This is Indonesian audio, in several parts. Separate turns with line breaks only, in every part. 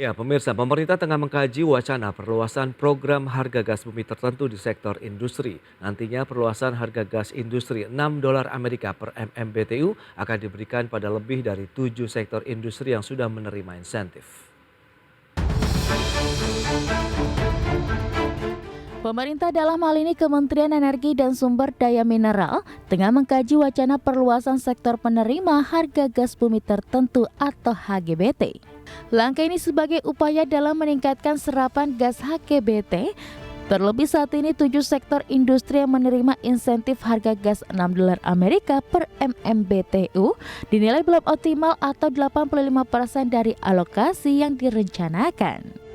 Ya, pemirsa, pemerintah tengah mengkaji wacana perluasan program harga gas bumi tertentu di sektor industri. Nantinya perluasan harga gas industri $6 Amerika per MMBTU akan diberikan pada lebih dari 7 sektor industri yang sudah menerima insentif.
Pemerintah dalam hal ini Kementerian Energi dan Sumber Daya Mineral tengah mengkaji wacana perluasan sektor penerima harga gas bumi tertentu atau HGBT. Langkah ini sebagai upaya dalam meningkatkan serapan gas HGBT. Terlebih saat ini 7 sektor industri yang menerima insentif harga gas $6 Amerika per MMBTU dinilai belum optimal atau 85% dari alokasi yang direncanakan.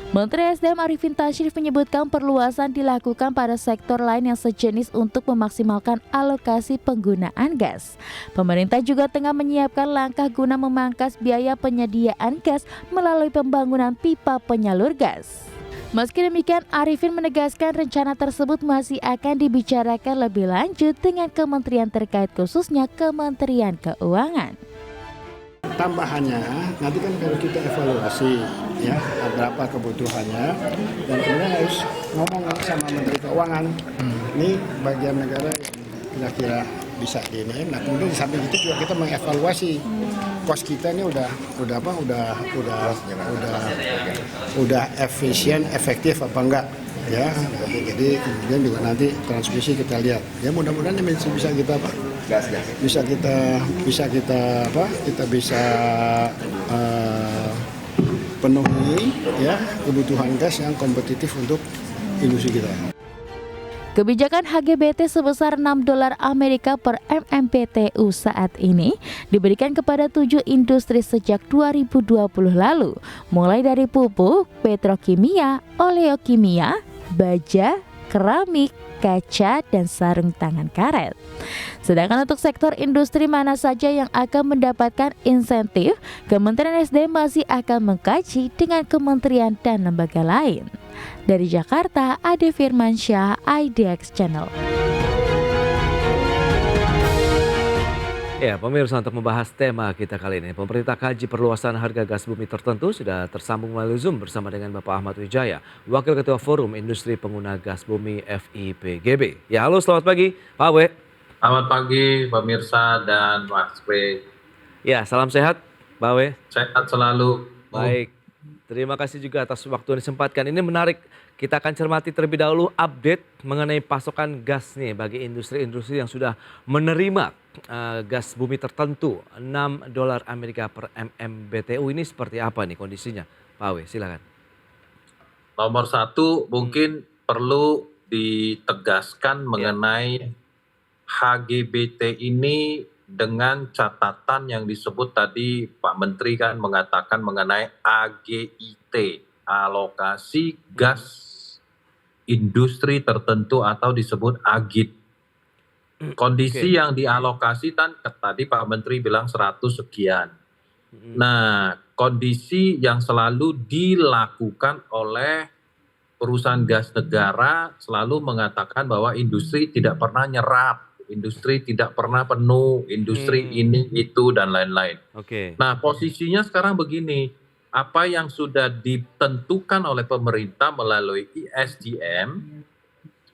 Menteri SDM Arifin Tasrif menyebutkan perluasan dilakukan pada sektor lain yang sejenis untuk memaksimalkan alokasi penggunaan gas. Pemerintah juga tengah menyiapkan langkah guna memangkas biaya penyediaan gas melalui pembangunan pipa penyalur gas. Meski demikian, Arifin menegaskan rencana tersebut masih akan dibicarakan lebih lanjut dengan kementerian terkait khususnya Kementerian Keuangan.
Tambahannya nanti kan kalau kita evaluasi ya berapa kebutuhannya dan kemudian harus ngomong sama Menteri Keuangan ini bagian negara yang kira-kira bisa diinin. Nah kemudian di samping itu juga kita mengevaluasi kos kita ini udah efisien efektif apa enggak ya. Jadi kemudian juga nanti transmisi kita lihat ya mudah-mudahan ini bisa kita penuhi ya kebutuhan gas yang kompetitif untuk industri kita.
Kebijakan HGBT sebesar $6 Amerika per MMBTU saat ini diberikan kepada 7 industri sejak 2020 lalu, mulai dari pupuk, petrokimia, oleokimia, baja, keramik, kaca, dan sarung tangan karet. Sedangkan untuk sektor industri mana saja yang akan mendapatkan insentif, Kementerian SDM masih akan mengkaji dengan kementerian dan lembaga lain. Dari Jakarta, Ade Firmansyah, IDX Channel.
Ya, pemirsa, untuk membahas tema kita kali ini, pemerintah kaji perluasan harga gas bumi tertentu sudah tersambung melalui Zoom bersama dengan Bapak Ahmad Wijaya, Wakil Ketua Forum Industri Pengguna Gas Bumi FIPGB. Ya, halo, selamat pagi, Pak Awe.
Selamat pagi, pemirsa dan Mas Pre.
Ya, salam sehat, Pak Awe.
Sehat selalu.
Baik, terima kasih juga atas waktu yang disempatkan. Ini menarik, kita akan cermati terlebih dahulu update mengenai pasokan gas nih bagi industri-industri yang sudah menerima gas bumi tertentu $6 Amerika per MMBTU. Ini seperti apa nih kondisinya, Pak Awe? Silakan.
Nomor satu mungkin perlu ditegaskan mengenai HGBT ini dengan catatan yang disebut tadi Pak Menteri kan mengatakan mengenai AGIT, alokasi gas industri tertentu atau disebut AGIT. Kondisi yang dialokasi kan tadi Pak Menteri bilang 100 sekian. Nah, kondisi yang selalu dilakukan oleh perusahaan gas negara selalu mengatakan bahwa industri tidak pernah nyerap, industri tidak pernah penuh, industri ini, itu, dan lain-lain. Nah, posisinya sekarang begini, apa yang sudah ditentukan oleh pemerintah melalui ISDM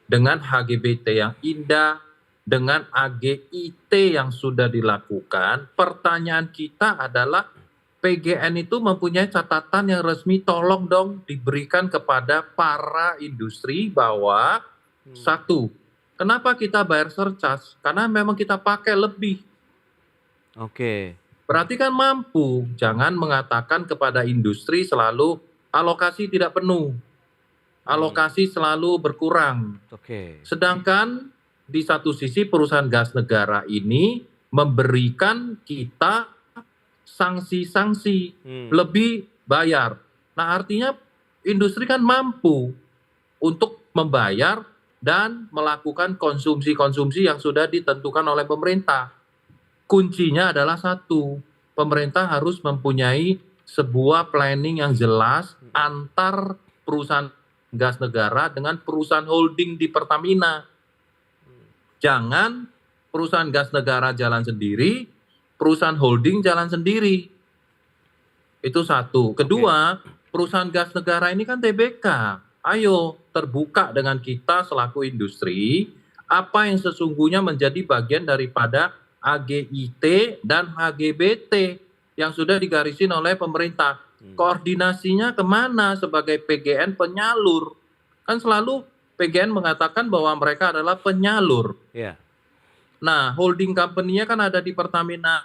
dengan HGBT yang indah, dengan AGIT yang sudah dilakukan, pertanyaan kita adalah PGN itu mempunyai catatan yang resmi, tolong dong diberikan kepada para industri bahwa satu, kenapa kita bayar surcharge? Karena memang kita pakai lebih. Berarti kan mampu, jangan mengatakan kepada industri selalu alokasi tidak penuh, alokasi selalu berkurang. Sedangkan di satu sisi perusahaan gas negara ini memberikan kita sanksi-sanksi, lebih bayar. Nah artinya industri kan mampu untuk membayar dan melakukan konsumsi-konsumsi yang sudah ditentukan oleh pemerintah. Kuncinya adalah satu, pemerintah harus mempunyai sebuah planning yang jelas antar perusahaan gas negara dengan perusahaan holding di Pertamina. Jangan perusahaan gas negara jalan sendiri, perusahaan holding jalan sendiri. Itu satu. Kedua, perusahaan gas negara ini kan TBK. Ayo terbuka dengan kita selaku industri, apa yang sesungguhnya menjadi bagian daripada AGIT dan HGBT yang sudah digarisin oleh pemerintah. Koordinasinya kemana sebagai PGN penyalur? Kan selalu PGN mengatakan bahwa mereka adalah penyalur.
Ya.
Nah, holding company-nya kan ada di Pertamina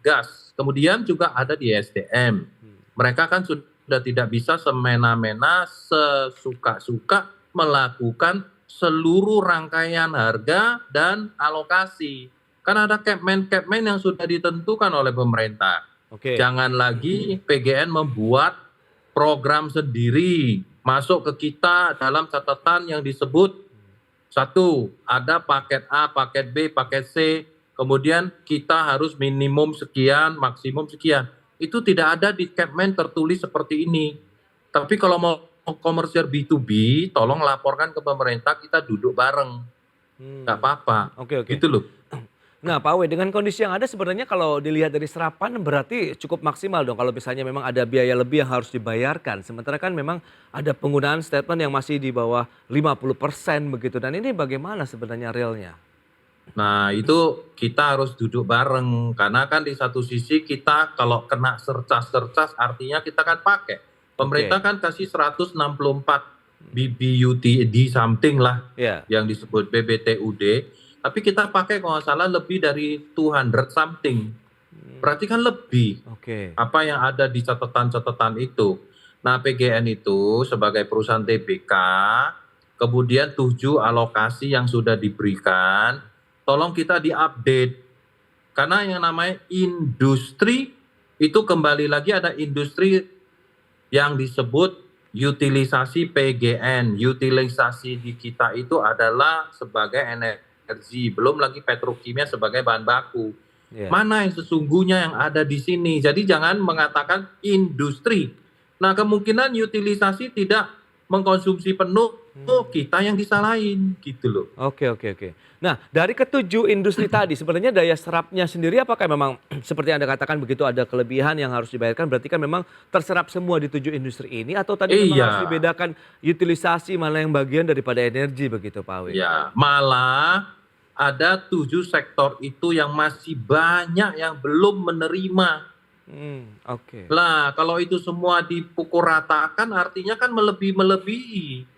Gas, kemudian juga ada di SDM. Mereka kan sudah tidak bisa semena-mena, sesuka-suka melakukan seluruh rangkaian harga dan alokasi. Kan ada Capman yang sudah ditentukan oleh pemerintah.
Oke.
Jangan lagi PGN membuat program sendiri, masuk ke kita dalam catatan yang disebut satu, ada paket A, paket B, paket C, kemudian kita harus minimum sekian, maksimum sekian. Itu tidak ada di Capman tertulis seperti ini. Tapi kalau mau komersial B2B, tolong laporkan ke pemerintah, kita duduk bareng. Nggak apa-apa.
Oke.
Gitu loh.
Nah, Pak Awe, dengan kondisi yang ada sebenarnya kalau dilihat dari serapan berarti cukup maksimal dong kalau misalnya memang ada biaya lebih yang harus dibayarkan. Sementara kan memang ada penggunaan statement yang masih di bawah 50% begitu. Dan ini bagaimana sebenarnya realnya?
Nah, itu kita harus duduk bareng. Karena kan di satu sisi kita kalau kena surcharge artinya kita kan pakai. Pemerintah kan kasih 164 BBUTD something lah yang disebut BBTUD. Tapi kita pakai kalau nggak salah lebih dari 200 something. Berarti kan lebih. Apa yang ada di catatan-catatan itu. Nah, PGN itu sebagai perusahaan TBK, kemudian 7 alokasi yang sudah diberikan, tolong kita diupdate. Karena yang namanya industri, itu kembali lagi ada industri yang disebut utilisasi PGN. Utilisasi di kita itu adalah sebagai energi, belum lagi petrokimia sebagai bahan baku. Mana yang sesungguhnya yang ada di sini? Jadi jangan mengatakan industri. Nah, kemungkinan utilisasi tidak mengkonsumsi penuh, kita yang disalahin gitu loh.
Oke. Nah, dari ketujuh industri tadi sebenarnya daya serapnya sendiri apakah memang seperti Anda katakan begitu ada kelebihan yang harus dibayarkan, berarti kan memang terserap semua di 7 industri ini atau tadi memang harus dibedakan utilisasi mana yang bagian daripada energi begitu Pak Awe?
Ya, malah ada 7 sektor itu yang masih banyak yang belum menerima. Lah, kalau itu semua dipukul ratakan artinya kan melebihi.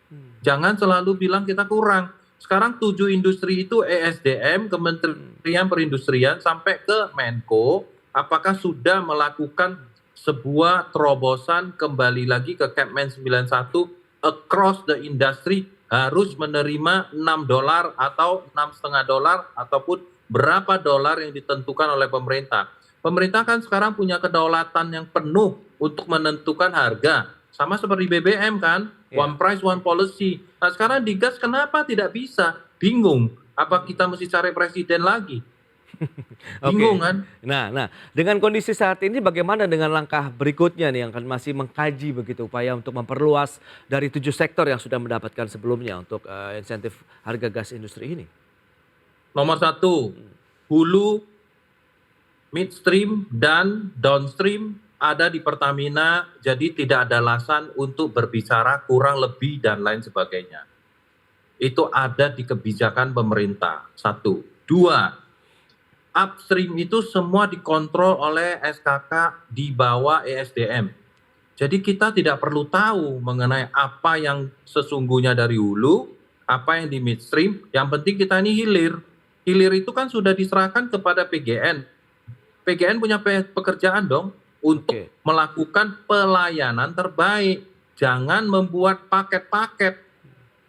Jangan selalu bilang kita kurang. Sekarang 7 industri itu ESDM, Kementerian Perindustrian sampai ke Menko, apakah sudah melakukan sebuah terobosan kembali lagi ke Capman 91 across the industry harus menerima $6 atau $6,5 ataupun berapa dolar yang ditentukan oleh pemerintah. Pemerintah kan sekarang punya kedaulatan yang penuh untuk menentukan harga. Sama seperti BBM kan, one price, one policy. Nah sekarang di gas kenapa tidak bisa? Bingung. Apa kita mesti cari presiden lagi? Bingung kan?
Nah, dengan kondisi saat ini bagaimana dengan langkah berikutnya nih yang akan masih mengkaji begitu upaya untuk memperluas dari 7 sektor yang sudah mendapatkan sebelumnya untuk insentif harga gas industri ini?
Nomor 1, hulu, midstream dan downstream ada di Pertamina, jadi tidak ada alasan untuk berbicara kurang lebih dan lain sebagainya. Itu ada di kebijakan pemerintah. 1. 2. Upstream itu semua dikontrol oleh SKK di bawah ESDM. Jadi kita tidak perlu tahu mengenai apa yang sesungguhnya dari hulu, apa yang di midstream, yang penting kita ini hilir. Hilir itu kan sudah diserahkan kepada PGN. PGN punya pekerjaan dong untuk melakukan pelayanan terbaik. Jangan membuat paket-paket.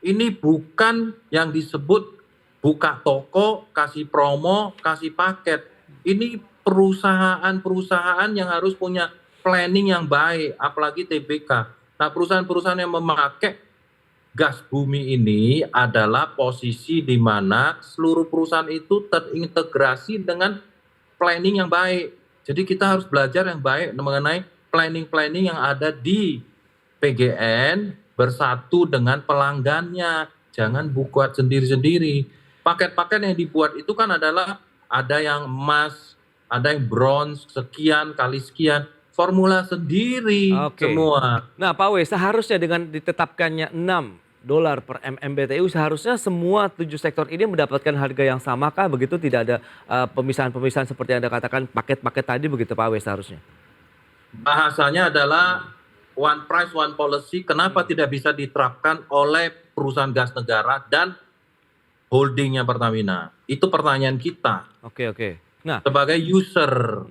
Ini bukan yang disebut buka toko, kasih promo, kasih paket. Ini perusahaan-perusahaan yang harus punya planning yang baik, apalagi TBK. Nah, perusahaan-perusahaan yang memakai gas bumi ini adalah posisi di mana seluruh perusahaan itu terintegrasi dengan planning yang baik. Jadi kita harus belajar yang baik mengenai planning-planning yang ada di PGN bersatu dengan pelanggannya. Jangan buat sendiri-sendiri. Paket-paket yang dibuat itu kan adalah ada yang emas, ada yang bronze, sekian kali sekian. formula sendiri
Oke.
semua.
Nah, Pak W, seharusnya dengan ditetapkannya $6 per MMBTU, seharusnya semua 7 sektor ini mendapatkan harga yang sama kah? Begitu tidak ada pemisahan-pemisahan seperti yang Anda katakan paket-paket tadi begitu Pak W seharusnya?
Bahasanya adalah one price, one policy. Kenapa tidak bisa diterapkan oleh perusahaan gas negara dan holdingnya Pertamina? Itu pertanyaan kita
Oke, oke. Nah,
sebagai user.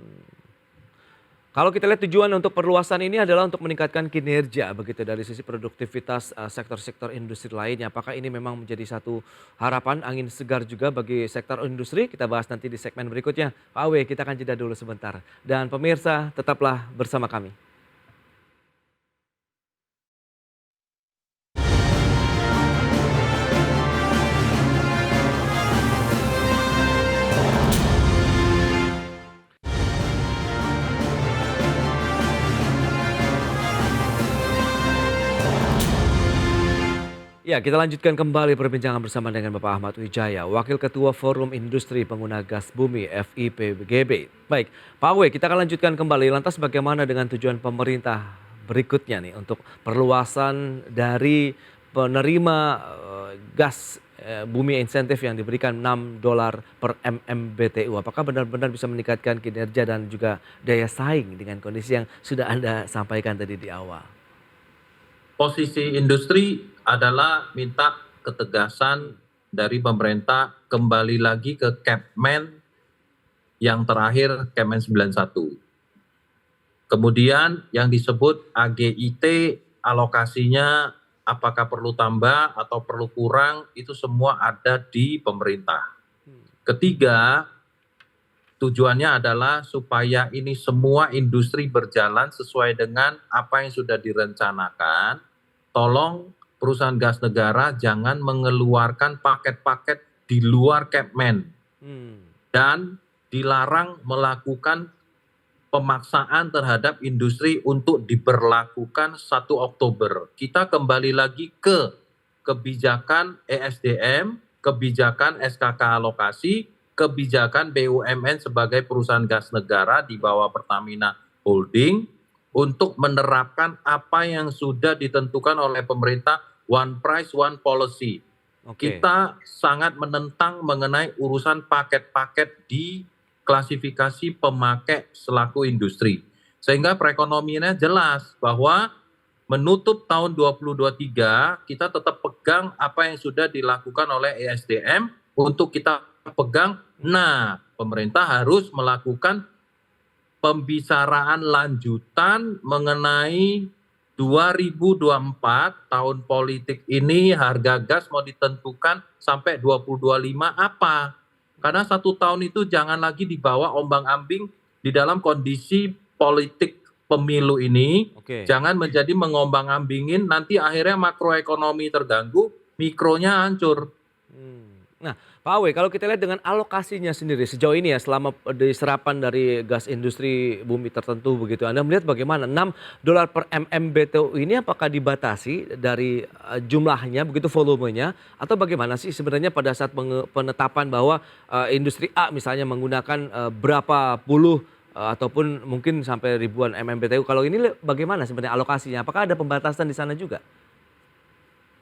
kalau kita lihat tujuan untuk perluasan ini adalah untuk meningkatkan kinerja begitu dari sisi produktivitas sektor-sektor industri lainnya. Apakah ini memang menjadi satu harapan angin segar juga bagi sektor industri? Kita bahas nanti di segmen berikutnya. Pak W, kita akan jeda dulu sebentar. Dan pemirsa, tetaplah bersama kami. Ya, kita lanjutkan kembali perbincangan bersama dengan Bapak Ahmad Wijaya, Wakil Ketua Forum Industri Pengguna Gas Bumi FIPGB. Baik, Pak W, kita akan lanjutkan kembali. Lantas bagaimana dengan tujuan pemerintah berikutnya nih untuk perluasan dari penerima gas bumi insentif yang diberikan $6 per MMBTU? Apakah benar-benar bisa meningkatkan kinerja dan juga daya saing dengan kondisi yang sudah Anda sampaikan tadi di awal?
Posisi industri adalah minta ketegasan dari pemerintah kembali lagi ke Kepmen yang terakhir, Kepmen 91. Kemudian yang disebut AGIT, alokasinya apakah perlu tambah atau perlu kurang, itu semua ada di pemerintah. Ketiga, tujuannya adalah supaya ini semua industri berjalan sesuai dengan apa yang sudah direncanakan. Tolong perusahaan gas negara jangan mengeluarkan paket-paket di luar Kepmen dan dilarang melakukan pemaksaan terhadap industri untuk diberlakukan 1 Oktober. Kita kembali lagi ke kebijakan ESDM, kebijakan SKK alokasi, kebijakan BUMN sebagai perusahaan gas negara di bawah Pertamina Holding untuk menerapkan apa yang sudah ditentukan oleh pemerintah, one price, one policy.
Oke.
Kita sangat menentang mengenai urusan paket-paket di klasifikasi pemakai selaku industri. Sehingga perekonomiannya jelas bahwa menutup tahun 2023 kita tetap pegang apa yang sudah dilakukan oleh ESDM untuk kita pegang. Nah, pemerintah harus melakukan pembicaraan lanjutan mengenai 2024 tahun politik ini harga gas mau ditentukan sampai 2025 apa? Karena 1 tahun itu jangan lagi dibawa ombang-ambing di dalam kondisi politik pemilu ini.
Oke.
Jangan menjadi mengombang-ambingin nanti akhirnya makroekonomi terganggu, mikronya hancur.
Nah, Pak Awe, kalau kita lihat dengan alokasinya sendiri sejauh ini ya selama diserapan dari gas industri bumi tertentu begitu, Anda melihat bagaimana $6 per MMBTU ini apakah dibatasi dari jumlahnya begitu volumenya atau bagaimana sih sebenarnya pada saat penetapan bahwa industri A misalnya menggunakan berapa puluh ataupun mungkin sampai ribuan MMBTU, kalau ini bagaimana sebenarnya alokasinya? Apakah ada pembatasan di sana juga?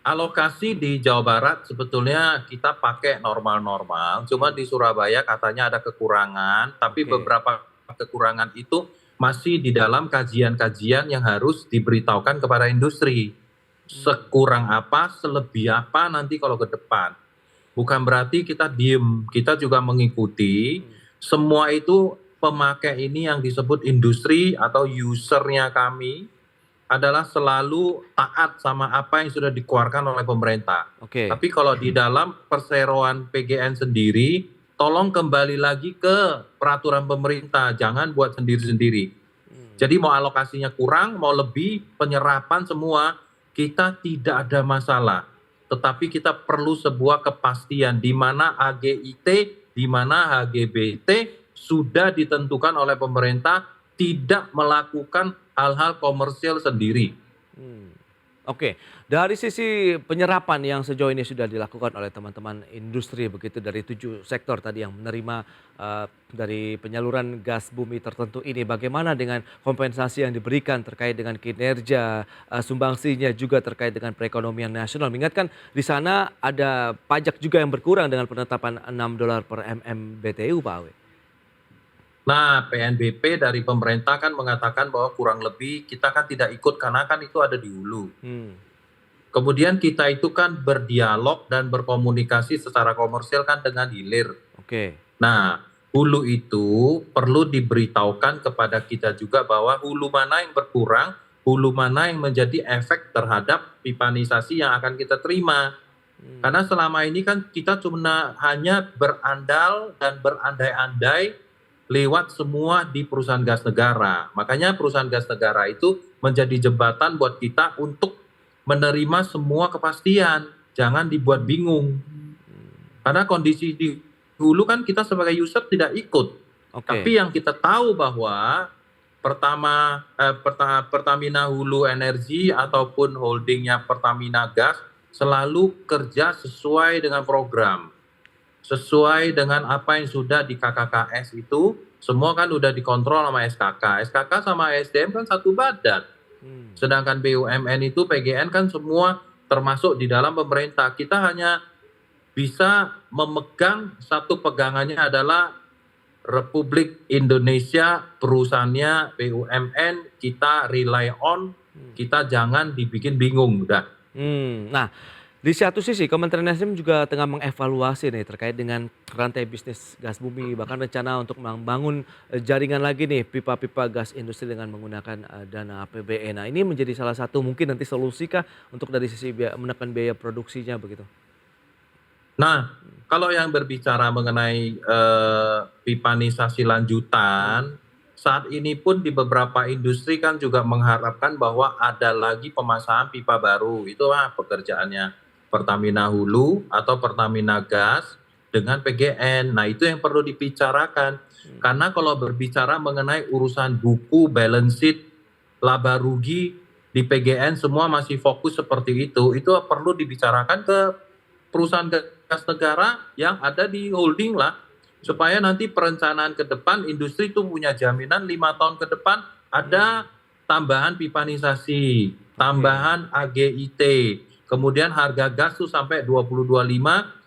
Alokasi di Jawa Barat sebetulnya kita pakai normal-normal, cuma di Surabaya katanya ada kekurangan, tapi
Oke.
beberapa kekurangan itu masih di dalam kajian-kajian yang harus diberitahukan kepada industri. Sekurang apa, selebih apa nanti kalau ke depan. Bukan berarti kita diem, kita juga mengikuti. Semua itu pemakai ini yang disebut industri atau usernya kami adalah selalu taat sama apa yang sudah dikeluarkan oleh pemerintah.
Oke.
Tapi kalau di dalam perseroan PGN sendiri, tolong kembali lagi ke peraturan pemerintah, jangan buat sendiri-sendiri. Jadi mau alokasinya kurang, mau lebih, penyerapan semua, kita tidak ada masalah. Tetapi kita perlu sebuah kepastian di mana AGIT, di mana HGBT sudah ditentukan oleh pemerintah tidak melakukan hal-hal komersial sendiri.
Oke, dari sisi penyerapan yang sejauh ini sudah dilakukan oleh teman-teman industri begitu dari 7 sektor tadi yang menerima dari penyaluran gas bumi tertentu ini, bagaimana dengan kompensasi yang diberikan terkait dengan kinerja, sumbangsinya juga terkait dengan perekonomian nasional? Mengingat kan di sana ada pajak juga yang berkurang dengan penetapan $6 per MMBTU, Pak Awe.
Nah, PNBP dari pemerintah kan mengatakan bahwa kurang lebih kita kan tidak ikut karena kan itu ada di hulu.
Hmm,
Kemudian kita itu kan berdialog dan berkomunikasi secara komersial kan dengan hilir.
oke.
Nah, hulu itu perlu diberitahukan kepada kita juga bahwa hulu mana yang berkurang, hulu mana yang menjadi efek terhadap pipanisasi yang akan kita terima. Karena selama ini kan kita cuma hanya berandal dan berandai-andai lewat semua di perusahaan gas negara. Makanya perusahaan gas negara itu menjadi jembatan buat kita untuk menerima semua kepastian. Jangan dibuat bingung. Karena kondisi di hulu kan kita sebagai user tidak ikut.
Oke.
Tapi yang kita tahu bahwa Pertamina Hulu Energi ataupun holdingnya Pertamina Gas selalu kerja sesuai dengan program. Sesuai dengan apa yang sudah di KKKS itu, semua kan udah dikontrol sama SKK. SKK sama SDM kan satu badan.
Hmm,
Sedangkan BUMN itu, PGN kan semua termasuk di dalam pemerintah. Kita hanya bisa memegang satu pegangannya adalah Republik Indonesia, perusahaannya BUMN, kita rely on, kita jangan dibikin bingung. Udah.
Nah, di satu sisi Kementerian Nasdem juga tengah mengevaluasi nih terkait dengan rantai bisnis gas bumi, bahkan rencana untuk membangun jaringan lagi nih pipa-pipa gas industri dengan menggunakan dana APBN. Nah, ini menjadi salah satu mungkin nanti solusi kah untuk dari sisi menekan biaya produksinya begitu?
Nah, kalau yang berbicara mengenai pipanisasi lanjutan, saat ini pun di beberapa industri kan juga mengharapkan bahwa ada lagi pemasangan pipa baru. Itulah pekerjaannya Pertamina Hulu atau Pertamina Gas dengan PGN. Nah, itu yang perlu dibicarakan. Karena kalau berbicara mengenai urusan buku, balance sheet, laba rugi di PGN semua masih fokus seperti itu perlu dibicarakan ke perusahaan gas negara yang ada di holding lah, supaya nanti perencanaan ke depan industri itu punya jaminan 5 tahun ke depan ada tambahan pipanisasi, tambahan AGIT, kemudian harga gas tuh sampai 2025,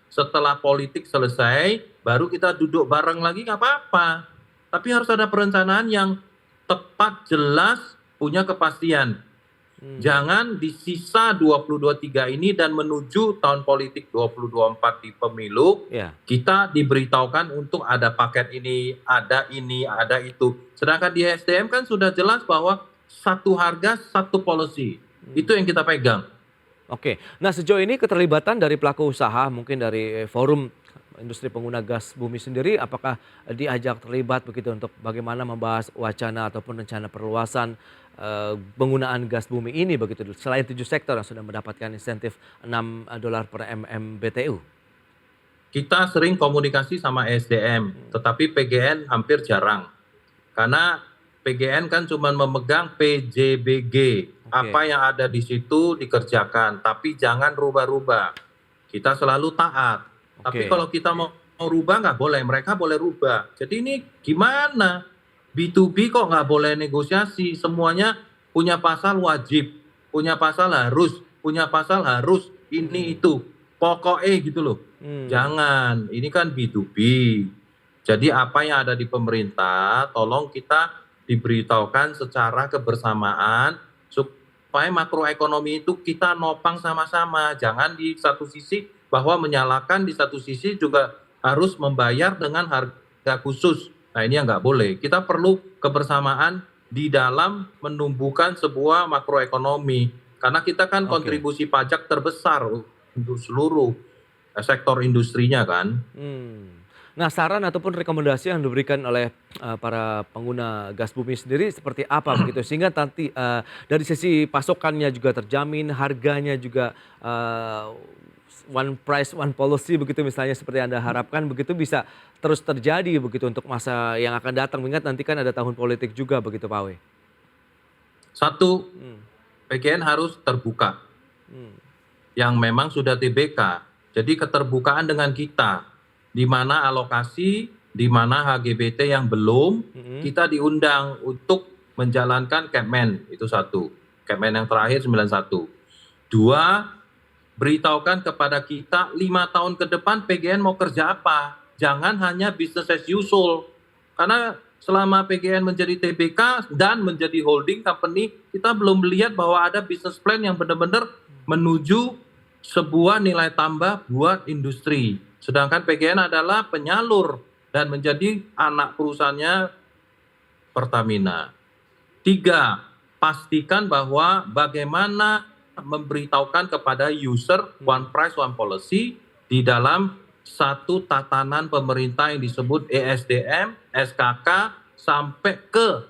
setelah politik selesai baru kita duduk bareng lagi nggak apa-apa. Tapi harus ada perencanaan yang tepat, jelas, punya kepastian. Jangan di sisa 2023 ini dan menuju tahun politik 2024 di pemilu,
Ya.
kita diberitahukan untuk ada paket ini, ada itu. Sedangkan di SDM kan sudah jelas bahwa satu harga, satu policy. Itu yang kita pegang.
Oke. Nah, sejauh ini keterlibatan dari pelaku usaha mungkin dari forum industri pengguna gas bumi sendiri apakah diajak terlibat begitu untuk bagaimana membahas wacana ataupun rencana perluasan penggunaan gas bumi ini begitu selain 7 sektor yang sudah mendapatkan insentif $6 per MMBTU?
Kita sering komunikasi sama SDM, tetapi PGN hampir jarang. Karena PGN kan cuma memegang PJBG. Apa yang ada di situ dikerjakan, tapi jangan rubah-rubah. Kita selalu taat. Tapi kalau kita mau rubah nggak boleh, mereka boleh rubah. Jadi ini gimana? B2B kok nggak boleh negosiasi? Semuanya punya pasal wajib, punya pasal harus, ini itu. Pokoknya gitu loh. Jangan, ini kan B2B. Jadi apa yang ada di pemerintah, tolong kita diberitahukan secara kebersamaan supaya makroekonomi itu kita nopang sama-sama. Jangan di satu sisi bahwa menyalahkan, di satu sisi juga harus membayar dengan harga khusus. Nah, ini yang nggak boleh. Kita perlu kebersamaan di dalam menumbuhkan sebuah makroekonomi. Karena kita kan kontribusi pajak terbesar untuk seluruh sektor industrinya kan.
Nah, saran ataupun rekomendasi yang diberikan oleh para pengguna gas bumi sendiri seperti apa begitu sehingga nanti dari sisi pasokannya juga terjamin, harganya juga one price one policy begitu misalnya seperti Anda harapkan begitu bisa terus terjadi begitu untuk masa yang akan datang mengingat nanti kan ada tahun politik juga begitu Pak Awe.
Satu, PGN harus terbuka. yang memang sudah TBK. Jadi keterbukaan dengan kita, di mana alokasi, di mana HGBT yang belum, kita diundang untuk menjalankan Kepmen, itu satu. Kepmen yang terakhir 91. Dua, beritahukan kepada kita 5 tahun ke depan PGN mau kerja apa. Jangan hanya business as usual. Karena selama PGN menjadi TBK dan menjadi holding company, kita belum melihat bahwa ada business plan yang benar-benar menuju sebuah nilai tambah buat industri. Sedangkan PGN adalah penyalur dan menjadi anak perusahaannya Pertamina. 3, pastikan bahwa bagaimana memberitahukan kepada user one price one policy di dalam satu tatanan pemerintah yang disebut ESDM, SKK, sampai ke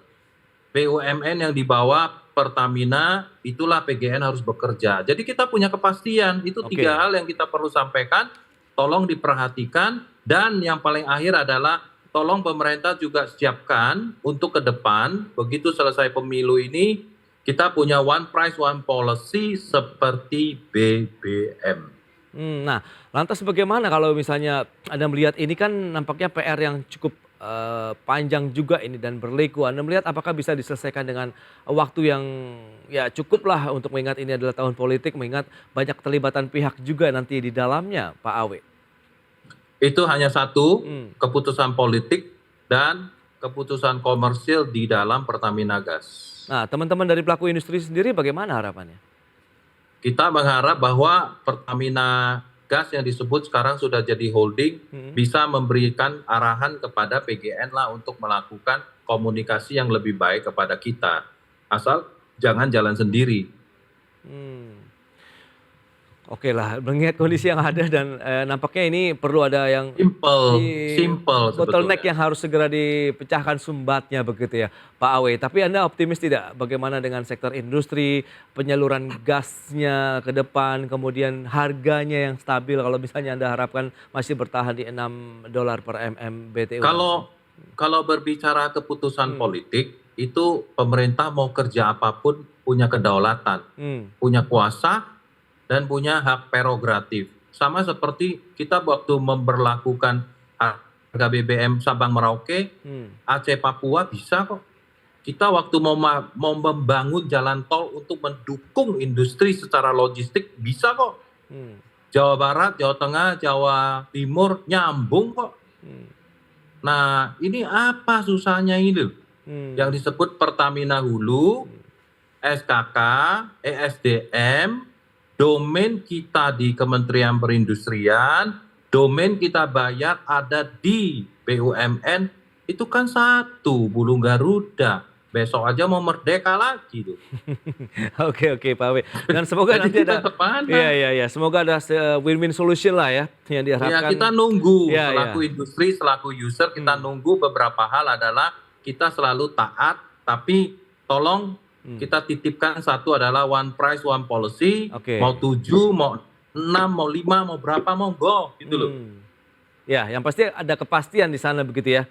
BUMN yang di bawah Pertamina, itulah PGN harus bekerja. Jadi kita punya kepastian, itu 3 hal yang kita perlu sampaikan, tolong diperhatikan, dan yang paling akhir adalah tolong pemerintah juga siapkan untuk ke depan, begitu selesai pemilu ini, kita punya one price one policy seperti BBM.
Nah, lantas bagaimana kalau misalnya Anda melihat ini kan nampaknya PR yang cukup panjang juga ini dan berliku. Anda melihat apakah bisa diselesaikan dengan waktu yang ya cukup lah untuk mengingat ini adalah tahun politik, mengingat banyak keterlibatan pihak juga nanti di dalamnya, Pak Awe?
Itu hanya satu, keputusan politik dan keputusan komersil di dalam Pertamina Gas.
Nah, teman-teman dari pelaku industri sendiri bagaimana harapannya?
Kita mengharap bahwa Pertamina Gas yang disebut sekarang sudah jadi holding bisa memberikan arahan kepada PGN lah untuk melakukan komunikasi yang lebih baik kepada kita. Asal jangan jalan sendiri.
Oke lah, mengingat kondisi yang ada dan nampaknya ini perlu ada yang
simple
bottleneck
sebetulnya.
yang harus segera dipecahkan sumbatnya begitu ya Pak Awe. Tapi Anda optimis tidak bagaimana dengan sektor industri, penyaluran gasnya ke depan, kemudian harganya yang stabil kalau misalnya Anda harapkan masih bertahan di $6 per MMBtu?
Kalau berbicara keputusan politik, itu pemerintah mau kerja apapun punya kedaulatan, punya kuasa, dan punya hak prerogatif. Sama seperti kita waktu memberlakukan harga BBM Sabang Merauke, Aceh Papua bisa kok. Kita waktu mau membangun jalan tol untuk mendukung industri secara logistik bisa kok. Jawa Barat, Jawa Tengah, Jawa Timur nyambung kok. Nah, ini apa susahnya ini loh? Yang disebut Pertamina Hulu, SKK, ESDM, domain kita di Kementerian Perindustrian, domain kita bayar ada di BUMN, itu kan satu, Burung Garuda. Besok aja mau merdeka lagi tuh.
Oke Pak Awe. Dan semoga nanti ada semoga ada win-win solution lah ya yang diharapkan.
Ya, kita nunggu selaku industri, selaku user, kita nunggu beberapa hal adalah kita selalu taat, tapi tolong kita titipkan satu adalah one price one policy. Mau 7, mau 6, mau 5, mau berapa, mau go gitu loh.
Ya, yang pasti ada kepastian di sana begitu ya.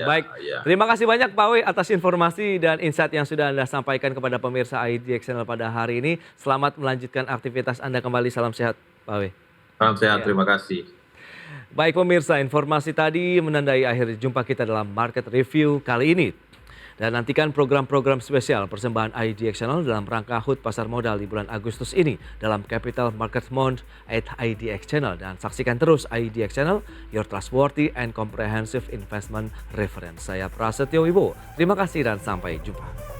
Baik, terima kasih banyak Pak Awe atas informasi dan insight yang sudah Anda sampaikan kepada pemirsa IDX Channel pada hari ini. Selamat melanjutkan aktivitas Anda kembali. Salam sehat Pak Awe.
Salam sehat, terima kasih.
Baik pemirsa, informasi tadi menandai akhir jumpa kita dalam Market Review kali ini. Dan nantikan program-program spesial persembahan IDX Channel dalam rangka HUT Pasar Modal di bulan Agustus ini dalam Capital Market Month at IDX Channel. Dan saksikan terus IDX Channel, your trustworthy and comprehensive investment reference. Saya Prasetyo Wibowo. Terima kasih dan sampai jumpa.